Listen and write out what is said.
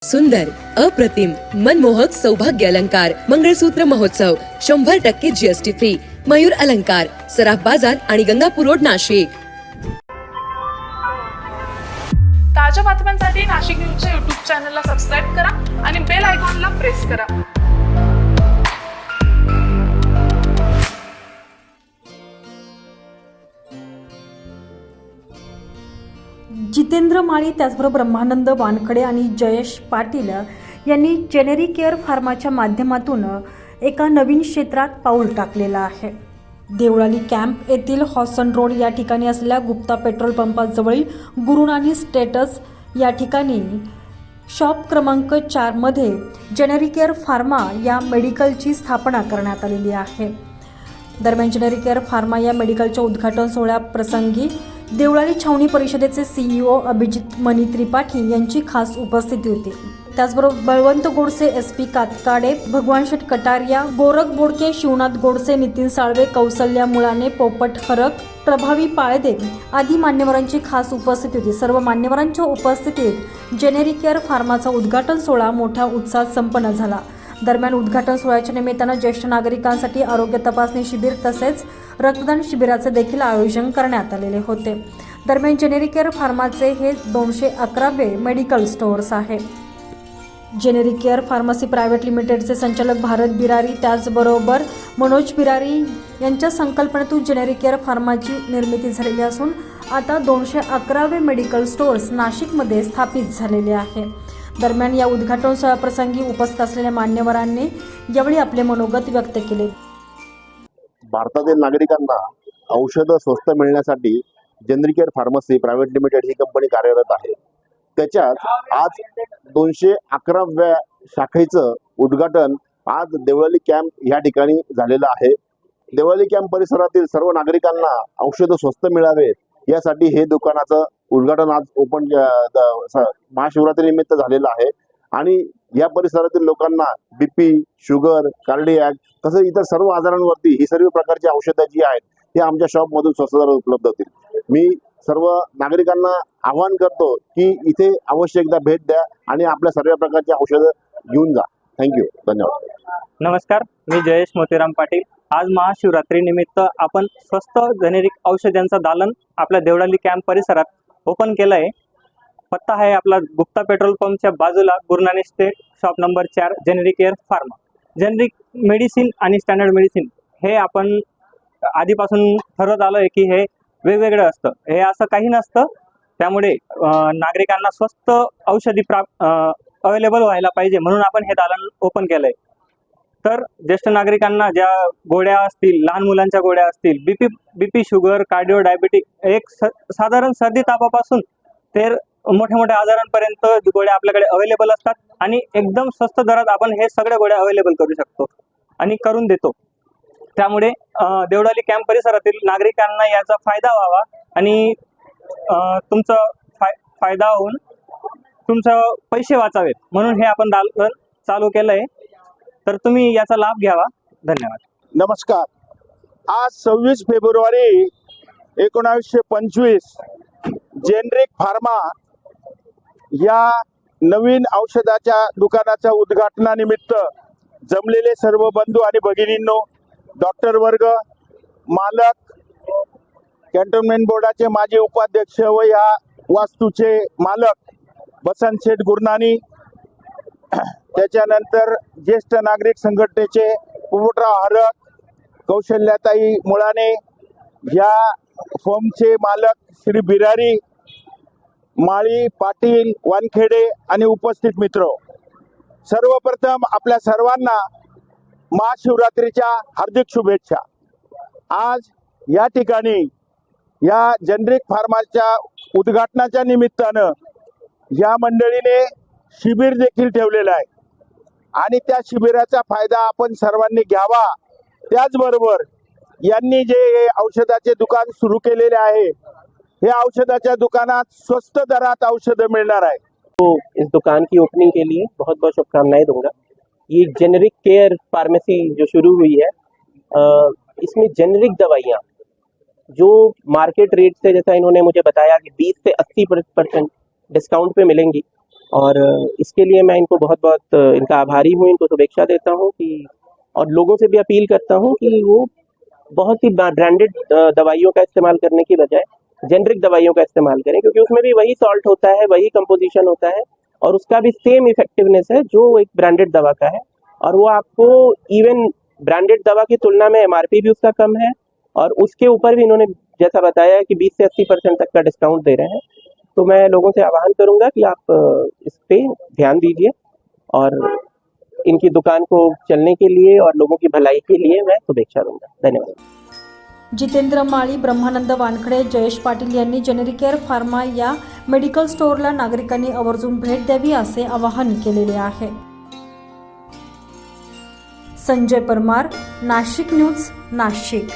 सुंदर, अप्रतिम, मनमोहक सौभाग्य अलंकार मंगळसूत्र महोत्सव 100% जीएसटी फ्री. मयूर अलंकार, सराफ बाजार आणि गंगापूर रोड, नाशिक. ताज्या बातम्यांसाठी नाशिक न्यूजच्या यूट्यूब चॅनलला सबस्क्राईब करा आणि बेल आयकॉनला प्रेस करा. जितेंद्र माळी त्याचबरोबर ब्रह्मानंद वानखडे आणि जयेश पाटील यांनी जेनेरिक केअर फार्माच्या माध्यमातून एका नवीन क्षेत्रात पाऊल टाकलेलं आहे. देवळाली कॅम्प येथील हॉसन रोड या ठिकाणी असलेल्या गुप्ता पेट्रोल पंपाजवळील गुरुनानी स्टेटस या ठिकाणी शॉप क्रमांक 4 मध्ये जेनेरिक केअर फार्मा या मेडिकलची स्थापना करण्यात आलेली आहे. दरम्यान जेनेरिक केअर फार्मा या मेडिकलच्या उद्घाटन सोहळ्याप्रसंगी देवळाली छावणी परिषदेचे CEO अभिजित मनी त्रिपाठी यांची खास उपस्थिती होती. त्याचबरोबर बळवंत गोडसे, SP कातकाडे, भगवान शेठ कटारिया, गोरख बोडके, शिवनाथ गोडसे, नितीन साळवे, कौसल्या मुळाने, पोपट हरक, प्रभावी पाळदे आदी मान्यवरांची खास उपस्थिती होती. सर्व मान्यवरांच्या उपस्थितीत जेनेरिक केअर फार्माचा उद्घाटन सोहळा मोठ्या उत्साहात संपन्न झाला. दरम्यान उद्घाटन सोहळ्याच्या निमित्तानं ज्येष्ठ नागरिकांसाठी आरोग्य तपासणी शिबिर तसेच रक्तदान शिबिराचे देखील आयोजन करण्यात आलेले होते. दरम्यान जेनेरिक केअर फार्माचे हे 211वे मेडिकल स्टोअर्स आहे. जेनेरिक केअर फार्मसी प्रायव्हेट लिमिटेडचे संचालक भारत बिरारी त्याचबरोबर मनोज बिरारी यांच्या संकल्पनेतून जेनेरिक केअर फार्माची निर्मिती झालेली असून आता 211वे मेडिकल स्टोअर्स नाशिकमध्ये स्थापित झालेले आहे. दरम्यान या उद्घाटन सोहळ्याप्रसंगी उपस्थित असलेल्या मान्यवरांनी यावेळी आपले मनोगत व्यक्त केले. भारतातील नागरिकांना औषधं स्वस्त मिळण्यासाठी generic care pharmacy private limited ही कंपनी कार्यरत आहे. त्याच्यात आज 211व्या शाखेचं उद्घाटन आज देवळाली कॅम्प या ठिकाणी झालेलं आहे. देवळाली कॅम्प परिसरातील सर्व नागरिकांना औषधं स्वस्त मिळावे यासाठी हे दुकानाचं उद्घाटन आज ओपन महाशिवरात्री निमित्त झालेलं आहे. आणि या परिसरातील लोकांना BP, शुगर, कार्डियाक तसेच इतर सर्व आजारांवरती ही सर्व प्रकारची औषधं जी आहेत ही आमच्या शॉपमधून स्वस्त दरात उपलब्ध होतील. मी सर्व नागरिकांना आवाहन करतो की इथे अवश्य एकदा भेट द्या आणि आपल्या सर्व प्रकारची औषधं घेऊन जा. थँक्यू, धन्यवाद. नमस्कार, मी जयेश मोतीराम पाटील. आज महाशिवरात्री निमित्त आपण स्वस्त जेनेरिक औषधांचं दालन आपल्या देवळाली कॅम्प परिसरात ओपन केलं आहे. पत्ता आहे आपला गुप्ता पेट्रोल पंपच्या बाजूला Gurunani state shop number 4 generic care pharma. Generic medicine आणि स्टँडर्ड मेडिसिन हे आपण आधीपासून ठरवत आलो आहे की हे वेगवेगळं असतं, हे असं काही नसतं. त्यामुळे नागरिकांना स्वस्त औषधी अवेलेबल व्हायला पाहिजे म्हणून आपण हे दालन ओपन केलं आहे. तर ज्येष्ठ नागरिकांना ज्या गोळ्या असतील, लहान मुलांच्या गोळ्या असतील, BP, शुगर, कार्डिओ, डायबिटिक, एक साधारण सर्दी तापापासून ते मोठ्या मोठ्या आजारांपर्यंत गोळ्या आपल्याकडे अवेलेबल असतात आणि एकदम स्वस्त दरात आपण हे सगळ्या गोळ्या अवेलेबल करू शकतो आणि करून देतो. त्यामुळे देवळाली कॅम्प परिसरातील नागरिकांना याचा फायदा व्हावा आणि तुमचा फायदा होऊन तुमचं पैसे वाचावेत म्हणून हे आपण दालन चालू केलं आहे. तर तुम्ही याचा लाभ घ्यावा. धन्यवाद. नमस्कार. आज 26 फेब्रुवारी 1925 जेनेरिक फार्मा या नवीन औषधाच्या दुकानाच्या उद्घाटनानिमित्त जमलेले सर्व बंधू आणि भगिनींनो, डॉक्टर वर्ग, मालक, कॅन्टोन्मेंट बोर्डाचे माजी उपाध्यक्ष व या वास्तूचे मालक बसंत शेठ गुरनानी, त्याच्यानंतर ज्येष्ठ नागरिक संघटनेचे पोपटराव हरक, कौशल्याताई मुळाने, या फर्मचे मालक श्री बिरारी, माळी, पाटील, वानखेडे आणि उपस्थित मित्र, सर्वप्रथम आपल्या सर्वांना महाशिवरात्रीच्या हार्दिक शुभेच्छा. आज या ठिकाणी या जेनेरिक फार्माच्या उद्घाटनाच्या निमित्तानं या मंडळीने शिबिर देखील ठेवलेलं आहे आणि त्या शिबिराचा फायदा आपण सर्वांनी घ्यावा. त्याचबरोबर यांनी जे औषधाचे दुकान सुरू केलेले आहे, हे औषधाच्या दुकानात स्वस्त दरात औषधं मिळणार आहे. तो इस दुकान की ओपनिंग के लिए बहुत बहुत शुभकामनाएं दूंगा. ये जेनेरिक केयर फार्मेसी जो शुरू हुई है, इसमें जेनेरिक दवाइयाँ जो मार्केट रेट से, जैसा इन्होंने मुझे बताया कि 20 से 80% डिस्काउंट पे मिलेंगी, और इसके लिए मैं इनको बहुत बहुत इनका आभारी हूँ, इनको शुभेच्छा देता हूँ कि, और लोगों से भी अपील करता हूँ कि वो बहुत ही ब्रांडेड दवाइयों का इस्तेमाल करने की बजाय जेनरिक दवाइयों का इस्तेमाल करें, क्योंकि उसमें भी वही सॉल्ट होता है, वही कंपोजिशन होता है और उसका भी सेम इफेक्टिवनेस है जो एक ब्रांडेड दवा का है। और वो आपको इवन ब्रांडेड दवा की तुलना में एमआरपी भी उसका कम है और उसके ऊपर भी इन्होंने जैसा बताया है कि 20 से 80% तक का डिस्काउंट दे रहे हैं। तो मैं लोगों से आह्वान करूंगा कि आप इस पे ध्यान दीजिए और इनकी दुकान को चलने के लिए और लोगों की भलाई के लिए मैं शुभेच्छा दूंगा। धन्यवाद। जितेंद्र माळी, ब्रह्मानंद वानखडे, जयेश पाटील यांनी जेनेरिकेअर फार्मा या मेडिकल स्टोअरला नागरिकांनी आवर्जून भेट द्यावी असे आवाहन केलेले आहे। संजय परमार, नाशिक न्यूज, नाशिक।